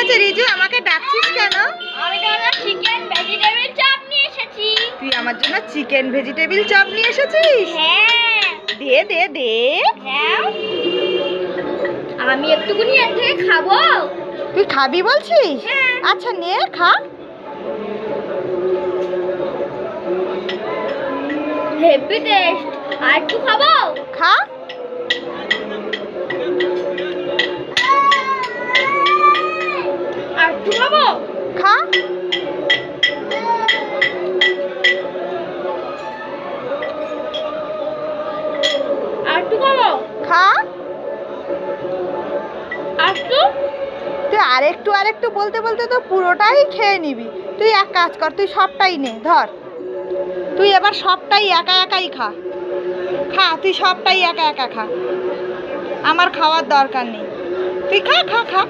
আছে রিজু, আমাকে ডাকছিস কেন? আমি তোমার চিকেন ভেজিটেবল চপ নিয়ে এসেছি। তুই আমার জন্য চিকেন ভেজিটেবল চপ নিয়ে এসেছিস? হ্যাঁ। দে দে দে। হ্যাঁ, আমি একটুকুনি এর থেকে খাবো। তুই খাবি বলছিস? হ্যাঁ। আচ্ছা নে খা। Heavy taste. আর একটু খাবো? খা। আর একটু খাবো? খা। আর একটু খাবো? খা। আর একটু? তুই আরেকটু বলতে বলতে তো পুরোটাই খেয়ে নিবি। তুই এক কাজ কর, তুই সবটাই নে, ধর। তুই এবার সবটাই একা একাই খা। খা, তুই সবটাই একা একা খা। আমার খাওয়ার দরকার নেই। তুই খা খা খা।